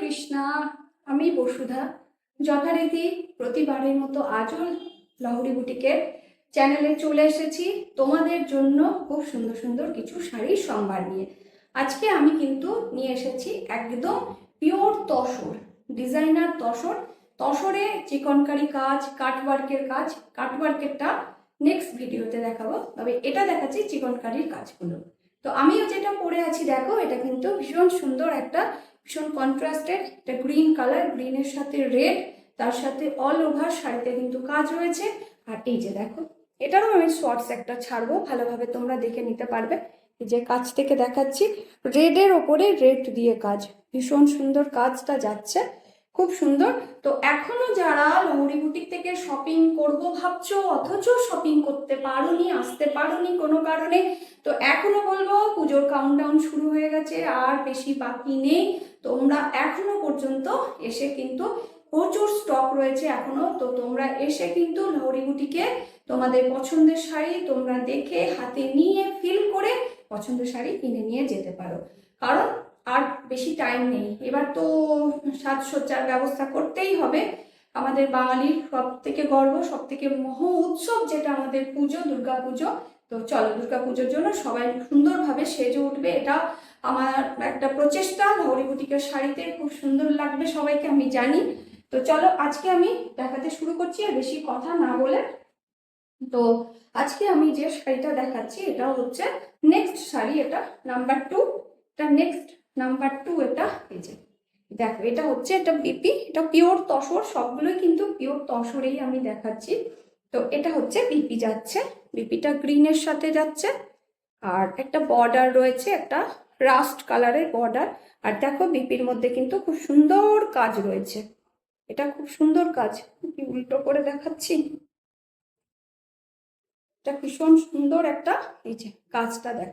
কৃষ্ণা। আমি বসুধা যথারীতি প্রতিবারের মতো আজও লহরী বুটিকের চ্যানেলে চলে এসেছি তোমাদের জন্য খুব সুন্দর সুন্দর কিছু শাড়ির সম্ভার নিয়ে। আজকে আমি কিন্তু নিয়ে এসেছি একদম পিওর তসর, ডিজাইনার তসর। তসরে চিকনকারি কাজ, কাটওয়ার্কের কাজ। কাটওয়ার্কেরটা নেক্সট ভিডিওতে দেখাবো, তবে এটা দেখাচ্ছি চিকনকারির কাজগুলো। তো আমিও যেটা পরে আছি দেখো, এটা কিন্তু ভীষণ সুন্দর একটা ভীষণ কন্ট্রাস্টেড, এটা গ্রিন কালার, গ্রিনের সাথে রেড, তার সাথে অল ওভার শাড়িতে কিন্তু কাজ রয়েছে। আর এই যে দেখো, এটারও আমি শর্টস একটা ছাড়বো, ভালোভাবে তোমরা দেখে নিতে পারবে। এই যে কাজ থেকে দেখাচ্ছি, রেডের ওপরে রেড দিয়ে কাজ, ভীষণ সুন্দর কাজটা যাচ্ছে, খুব সুন্দর। তো এখনো যারা লহরী বুটিক থেকে শপিং করব ভাবছো, অথচ শপিং করতে পারোনি, আসতে পারোনি কোনো কারণে, তো এখনো বলবো পুজোর কাউন্টডাউন শুরু হয়ে গেছে, আর বেশি বাকি নেই। তোমরা এখনো পর্যন্ত এসে কিন্তু প্রচুর স্টক রয়েছে এখনো, তো তোমরা এসে কিন্তু লহরী বুটিকে তোমাদের পছন্দের শাড়ি তোমরা দেখে হাতে নিয়ে ফিল করে পছন্দের শাড়ি কিনে নিয়ে যেতে পারো। কারণ আর বেশি টাইম নেই, এবার তো সাজসজ্জার ব্যবস্থা করতেই হবে। আমাদের বাঙালির সব থেকে গর্ব, সব থেকে মহা উৎসব যেটা আমাদের পুজো, দুর্গা পুজো। তো চলো, দুর্গা পুজোর জন্য সবাই সুন্দরভাবে সেজে উঠবে, এটা আমার একটা প্রচেষ্টা। লহরী বুটিকের শাড়িতে খুব সুন্দর লাগবে সবাইকে, আমি জানি। তো চলো আজকে আমি দেখাতে শুরু করছি, আর বেশি কথা না বলে। তো আজকে আমি যে শাড়িটা দেখাচ্ছি এটা হচ্ছে নেক্সট শাড়ি, এটা নাম্বার 2, এটা নেক্সট নাম্বার 2। এটা এই যে দেখো, এটা হচ্ছে, এটা বিপি, এটা পিওর তসর, সবগুলোই কিন্তু পিওর তসরেই আমি দেখাচ্ছি। তো এটা হচ্ছে বিপি যাচ্ছে, বিপিটা গ্রিনের সাথে যাচ্ছে, আর একটা বর্ডার রয়েছে, একটা রাস্ট কালারের বর্ডার। আর দেখো বিপির মধ্যে কিন্তু খুব সুন্দর কাজ রয়েছে, এটা খুব সুন্দর কাজ। কি উল্টো করে দেখাচ্ছি, এটা ভীষণ সুন্দর একটা, এই যে কাজটা দেখ,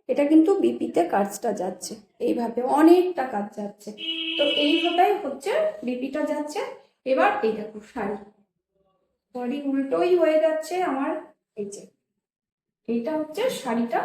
এটা কিন্তু বিপিতে কাজটা যাচ্ছে, এইভাবে অনেকটা কাজ যাচ্ছে। তো এইভাবে হচ্ছে বিপিটা যাচ্ছে। এবার এই দেখো শাড়ি, বডি উল্টোই হয়ে যাচ্ছে আমার। এই যে এইটা হচ্ছে শাড়িটা,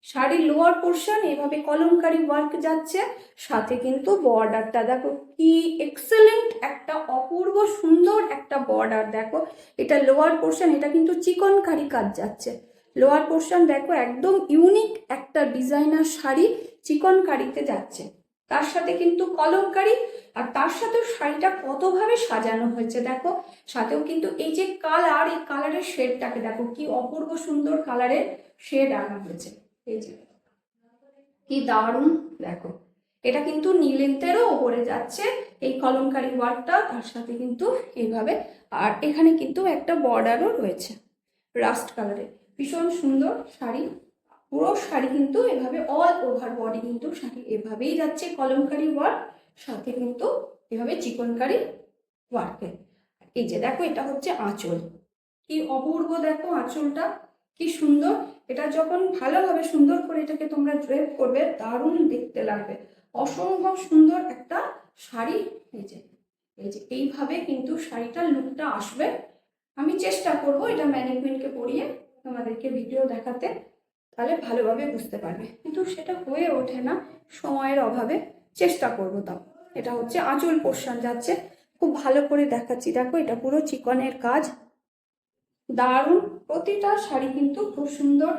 শাড়ির লোয়ার পোর্শন এভাবে কলমকারি ওয়ার্ক যাচ্ছে, সাথে কিন্তু বর্ডারটা দেখো কি এক্সেলেন্ট একটা অপূর্ব সুন্দর একটা বর্ডার। দেখো এটা লোয়ার পোর্শন, এটা কিন্তু চিকনকারি কাজ যাচ্ছে। লোয়ার পোর্শন দেখো একদম ইউনিক একটা ডিজাইনার শাড়ি চিকনকারিতে যাচ্ছে, তার সাথে কিন্তু কলমকারি, আর তার সাথে শাড়িটা কতভাবে সাজানো হয়েছে দেখো। সাথেও কিন্তু এই যে কালার, এই কালারের শেডটাকে দেখো কি অপূর্ব সুন্দর কালারের শেড আনা হয়েছে। এই যে কি দারুণ দেখো, এটা কিন্তু নীলেন্তেরও ওপরে যাচ্ছে এই কলমকারি ওয়ার্কটা, তার সাথে কিন্তু এইভাবে। আর এখানে কিন্তু একটা বর্ডারও রয়েছে রাস্ট কালারে, ভীষণ সুন্দর শাড়ি। পুরো শাড়ি কিন্তু এভাবে অল ওভার বডি কিন্তু শাড়ি এভাবেই যাচ্ছে কলমকারি ওয়ার্ক, সাথে কিন্তু এভাবে চিকনকারি ওয়ার্কে। এই যে দেখো, এটা হচ্ছে আঁচল, কি অপূর্ব দেখো আঁচলটা, কি সুন্দর। এটা যখন ভালোভাবে সুন্দর করে এটাকে তোমরা ড্রেপ করবে, দারুণ দেখতে লাগবে, অসম্ভব সুন্দর একটা শাড়ি। এই যে এই যে এইভাবে কিন্তু শাড়িটার লুকটা আসবে। আমি চেষ্টা করব এটা ম্যানিকুইনকে পরিয়ে তোমাদেরকে ভিডিও দেখাতে, তাহলে ভালোভাবে বুঝতে পারবে, কিন্তু সেটা হয়ে ওঠে না সময়ের অভাবে। চেষ্টা করবো তাও। এটা হচ্ছে আঁচল পোর্শন যাচ্ছে, খুব ভালো করে দেখাচ্ছি দেখো, এটা পুরো চিকনের কাজ, দারুণ। প্রতিটা শাড়ি কিন্তু খুব সুন্দর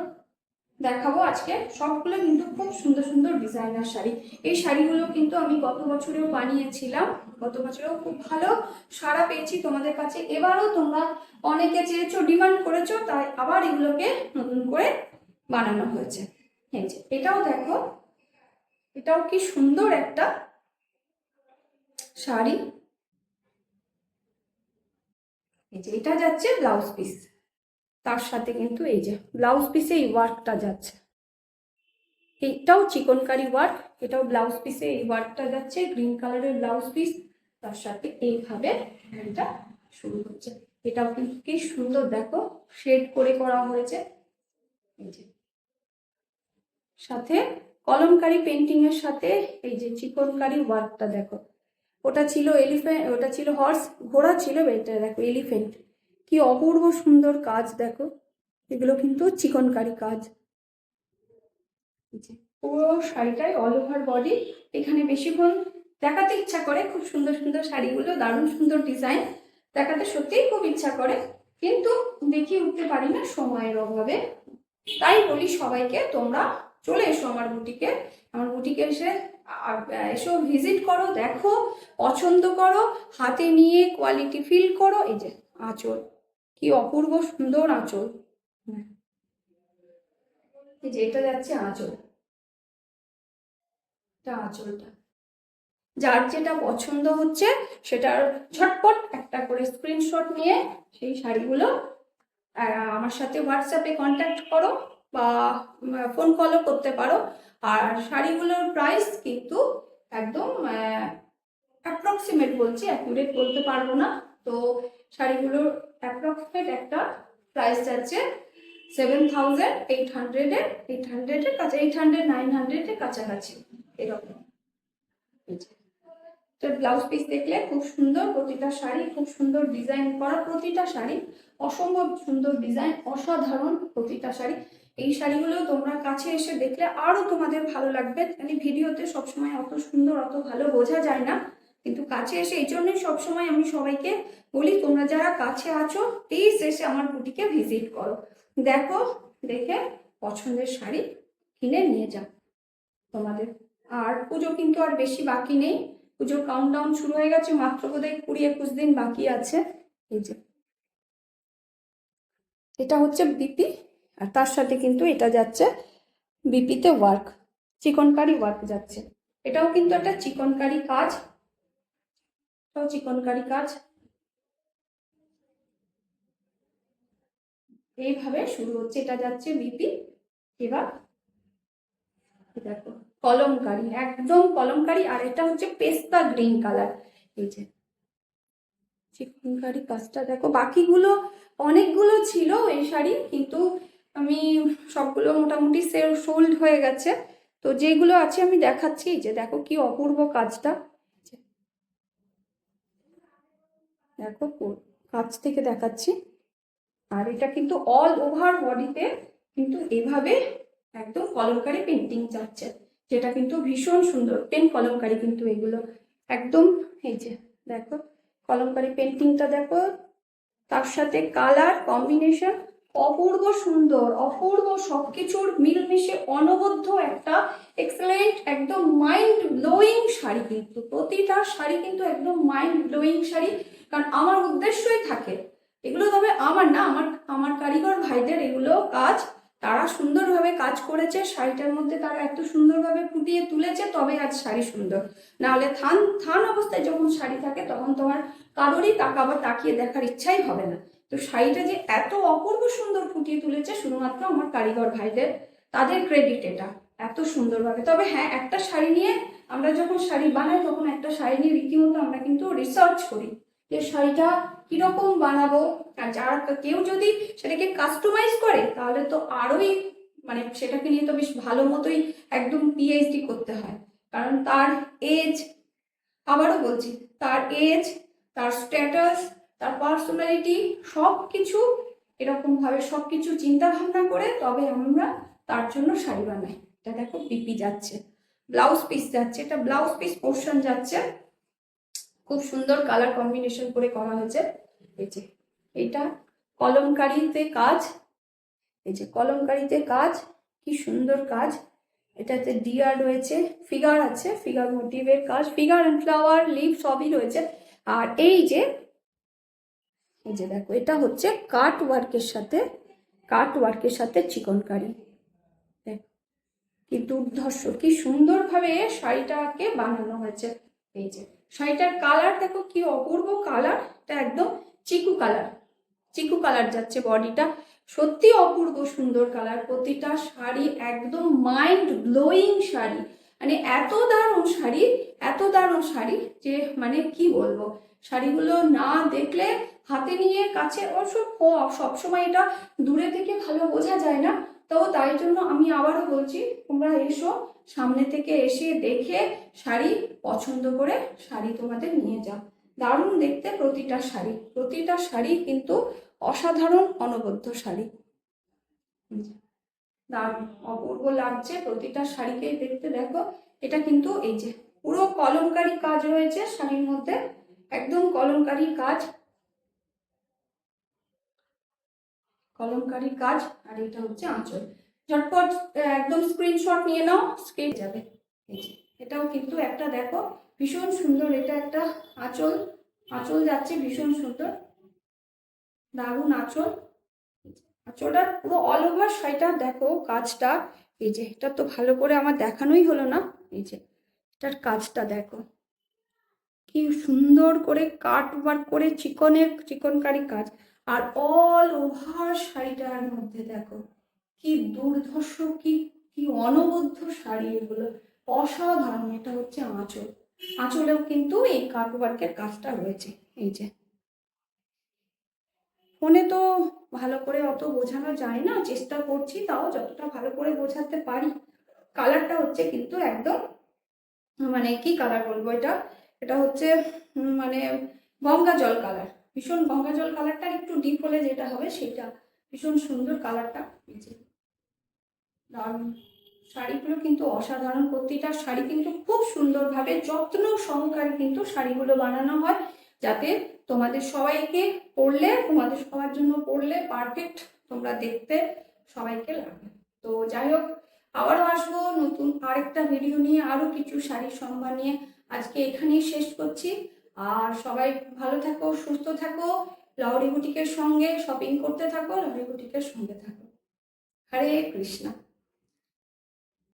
দেখাবো আজকে, সবগুলো কিন্তু খুব সুন্দর সুন্দর ডিজাইনার শাড়ি। এই শাড়িগুলো কিন্তু আমি গত বছরেও বানিয়েছিলাম, গত বছরেও খুব ভালো সাড়া পেয়েছি তোমাদের কাছে। এবারও তোমরা অনেকে চেয়েছো, ডিমান্ড করেছো, তাই আবার এগুলোকে নতুন করে বানানো হয়েছে। এই যে এটাও দেখো, এটাও কি সুন্দর একটা শাড়ি। এই যে এটা যাচ্ছে ব্লাউজ পিস, তার সাথে কিন্তু এই যে ব্লাউজ পিসে এই ওয়ার্কটা যাচ্ছে, এইটাও চিকনকারি ওয়ার্ক, এটাও ব্লাউজ পিসে এই ওয়ার্কটা যাচ্ছে, গ্রিন কালারের ব্লাউজ পিস, তার সাথে এইভাবে এটা শুরু হচ্ছে। এটাও কিন্তু কি সুন্দর দেখো, শেড করে করা হয়েছে। এই যে সাথে কলমকারি পেন্টিং এর সাথে এই যে চিকনকারি ওয়ার্কটা দেখো, ওটা ছিল এলিফ্যান্ট, ওটা ছিল হর্স, ঘোড়া ছিল, এটা দেখো এলিফ্যান্ট, কি অপূর্ব সুন্দর কাজ দেখো। এগুলো কিন্তু চিকনকারি কাজ। পুরো শাড়িটাই অল ওভার বডি। এখানে বেশিক্ষণ দেখাতে ইচ্ছা করে, খুব সুন্দর সুন্দর শাড়িগুলো, দারুণ সুন্দর ডিজাইন, দেখাতে সত্যিই খুব ইচ্ছা করে, কিন্তু দেখিয়ে উঠতে পারি না সময়ের অভাবে। তাই বলি সবাইকে, তোমরা চলে এসো আমার বুটিকে, আমার বুটিকে এসো ভিজিট করো, দেখো, পছন্দ করো, হাতে নিয়ে কোয়ালিটি ফিল করো। এই যে আঁচল, কি অপূর্ব সুন্দর আঁচল, এই যে এটা যাচ্ছে আঁচল, এটা আঁচলটা। যার যেটা পছন্দ হচ্ছে সেটার ঝটপট একটা করে স্ক্রিনশট নিয়ে সেই শাড়িগুলো আমার সাথে হোয়াটসঅ্যাপে কন্ট্যাক্ট করো বা ফোন কলও করতে পারো। আর শাড়িগুলোর প্রাইস কিন্তু একদম অ্যাপ্রক্সিমেট বলছি, অ্যাকুরেট বলতে পারবো না। তো শাড়িগুলোর অ্যাপ্রক্সিমেট একটা প্রাইস যাচ্ছে 7,800-এর, 800-এর কাছে, 800-900-এর কাছাকাছি এরকম। তো ব্লাউজ পিস দেখলে খুব সুন্দর, প্রতিটা শাড়ি খুব সুন্দর ডিজাইন করা, প্রতিটা শাড়ি অসম্ভব সুন্দর ডিজাইন, অসাধারণ প্রতিটা শাড়ি। এই শাড়িগুলো তোমরা কাছে এসে দেখলে আরো তোমাদের ভালো লাগবে। মানে ভিডিওতে সবসময় অত সুন্দর অত ভালো বোঝা যায় না, কিন্তু কাছে এসে, এই জন্যই সবসময় আমি সবাইকে বলি, তোমরা যারা কাছে আছো প্লিজ এসে আমার বুটিকে ভিজিট করো, দেখো, দেখে পছন্দের শাড়ি কিনে নিয়ে যাও তোমাদের। আর পুজো কিন্তু আর বেশি বাকি নেই, পুজোর কাউন্টডাউন শুরু হয়ে গেছে, মাত্র বোধহয় 20-21 দিন বাকি আছে। এই যে এটা হচ্ছে বিপি, আর তার সাথে কিন্তু এটা যাচ্ছে বিপিতে ওয়ার্ক, চিকনকারি ওয়ার্ক যাচ্ছে। এটাও কিন্তু একটা চিকনকারি কাজ, এটাও চিকনকারি কাজ। এইভাবে শুরু হচ্ছে, এটা যাচ্ছে বিপি। এবার দেখো কলমকারি, একদম কলমকারি, আর এটা হচ্ছে পেস্তা গ্রিন কালার। এই যে চিকনকারি কাজটা দেখো, বাকিগুলো অনেকগুলো ছিল এই শাড়ি, কিন্তু আমি সবগুলো মোটামুটি সোল্ড হয়ে গেছে। তো যেগুলো আছে আমি দেখাচ্ছি, যে দেখো কি অপূর্ব কাজটা, দেখো কাছ থেকে দেখাচ্ছি। আর এটা কিন্তু অল ওভার বডিতে কিন্তু এভাবে একদম কলমকারি পেন্টিং যাচ্ছে, যেটা কিন্তু ভীষণ সুন্দর। কলমকারি কিন্তু এগুলো একদম, এই যে দেখো কলমকারি পেন্টিংটা দেখো, তার সাথে কালার কম্বিনেশন অপূর্ব সুন্দর, অপূর্ব, সবকিছুর মিলমিশে অনবদ্য একটা এক্সেলেন্ট, একদম মাইন্ড ব্লোয়িং শাড়ি। কিন্তু প্রতিটা শাড়ি কিন্তু একদম মাইন্ড ব্লোয়িং শাড়ি, কারণ আমার উদ্দেশ্যই থাকে এগুলো, তবে আমার না, আমার আমার কারিগর ভাইদের এগুলো কাজ, তারা সুন্দরভাবে কাজ করেছে শাড়িটার মধ্যে, তারা এত সুন্দরভাবে ফুটিয়ে তুলেছে, তবে আজ শাড়ি সুন্দর। নাহলে থান থান অবস্থায় যখন শাড়ি থাকে তখন তোমার কারোরই তাকিয়ে দেখার ইচ্ছাই হবে না। তো শাড়িটা যে এত অপূর্ব সুন্দর ফুটিয়ে তুলেছে শুধুমাত্র আমার কারিগর ভাইদের, তাদের ক্রেডিট এটা, এত সুন্দরভাবে। তবে হ্যাঁ, একটা শাড়ি নিয়ে আমরা যখন শাড়ি বানাই তখন একটা শাড়ি নিয়ে রীতিমতো আমরা কিন্তু রিসার্চ করি যে শাড়িটা কিরকম বানাবো। আর যারা কেউ যদি সেটাকে কাস্টমাইজ করে তাহলে তো আরোই, মানে সেটাকে নিয়ে তো বেশ ভালো মতোই একদম পিএইচডি করতে হয়, কারণ তার এজ, আবারও বলছি, তার এজ, তার স্ট্যাটাস, তার পার্সোনালিটি, সব কিছু এরকমভাবে সব কিছু চিন্তা ভাবনা করে তবে আমরা তার জন্য শাড়ি বানাই। এটা দেখো পিপি যাচ্ছে, ব্লাউজ পিস যাচ্ছে, এটা ব্লাউজ পিস পোর্শন যাচ্ছে, খুব সুন্দর কালার কম্বিনেশন করে করা হয়েছে। এই যে এটা কলমকারিতে কাজ, এই যে কলমকারিতে কাজ, কি সুন্দর কাজ। এটাতে ডিয়ার রয়েছে, ফিগার আছে, ফিগার মোটিভের কাজ, ফিগার অ্যান্ড ফ্লাওয়ার লিভ সবই রয়েছে। আর এই যে দেখো এটা হচ্ছে কাট ওয়ার্কের সাথে চিকনকারি, কি দুর্ধর্ষ, কি সুন্দরভাবে শাড়িটাকে বানানো হয়েছে। এই যে শাড়িটার কালার দেখো কি অপূর্ব কালার, এটা একদম চিকু কালার যাচ্ছে বডিটা, সত্যি অপূর্ব সুন্দর কালার। প্রতিটা শাড়ি একদম মাইন্ড ব্লোয়িং শাড়ি, মানে এত দারুণ শাড়ি যে মানে কি বলবো, শাড়িগুলো না দেখলে, হাতে নিয়ে কাছে অবশ্য সবসময় এটা দূরে থেকে ভালো বোঝা যায় না, তো তাই জন্য আমি আবারও বলছি, তোমরা এসো, সামনে থেকে এসে দেখে শাড়ি পছন্দ করে শাড়ি তোমাদের নিয়ে যাও। দারুণ দেখতে প্রতিটা শাড়ি কিন্তু অসাধারণ অনবদ্য শাড়ি। দারুণ অপূর্ব লাগছে প্রতিটা শাড়িকেই দেখতে। দেখো এটা কিন্তু এই যে পুরো কলমকারী কাজ রয়েছে শাড়ির মধ্যে, একদম কলমকারী কাজ, কলমকারী কাজ। আর এটা হচ্ছে আঁচল। ঝটপট একদম স্ক্রিনশট নিয়ে নাও, স্ক্রিন যাবে। এই যে এটাও কিন্তু একটা দেখো ভীষণ সুন্দর, এটা একটা আঁচল, আঁচল যাচ্ছে ভীষণ সুন্দর, দারুণ আঁচল। আঁচলটা পুরো অল ওভার শাড়িটা দেখো কাজটা। এই যে এটা তো ভালো করে আমার দেখানোই হলো না, এই যে এটার কাজটা দেখো কি সুন্দর করে কাট ওয়ার্ক করে চিকনের চিকনকারি কাজ। আর অল ওভার শাড়িটার মধ্যে দেখো কি দুর্ধর্ষ, কি কি অনবদ্য শাড়ি এগুলো, অসাধারণ। এটা হচ্ছে আঁচল, আঁচলেও কিন্তু এই কাট ওয়ার্কের কাজটা রয়েছে। এই যে ফোনে তো ভালো করে অত বোঝানো যায় না, চেষ্টা করছি তাও যতটা ভালো করে বোঝাতে পারি। কালারটা হচ্ছে কিন্তু একদম মানে কি কালার বলবো, এটা এটা হচ্ছে মানে গঙ্গা জল কালার, ভীষণ গঙ্গা জল কালারটা একটু ডিপ হলে যেটা হবে সেটা ভীষণ সুন্দর কালারটা। এই যে দারুণ শাড়িগুলো কিন্তু অসাধারণ, প্রতিটা শাড়ি কিন্তু খুব সুন্দরভাবে যত্ন সহকারে কিন্তু শাড়িগুলো বানানো হয়, যাতে তোমাদের সবাইকে পরলে, তোমাদের সবার জন্য পরলে পারফেক্ট তোমরা দেখতে সবাইকে লাগে। তো যাই হোক, আবারও আসবো নতুন আরেকটা ভিডিও নিয়ে, আরো কিছু শাড়ির সম্ভার নিয়ে। আজকে এখানেই শেষ করছি। আর সবাই ভালো থাকো, সুস্থ থাকো, লাউরি বুটিকের সঙ্গে শপিং করতে থাকো, লাউরি বুটিকের সঙ্গে থাকো। হরে কৃষ্ণ।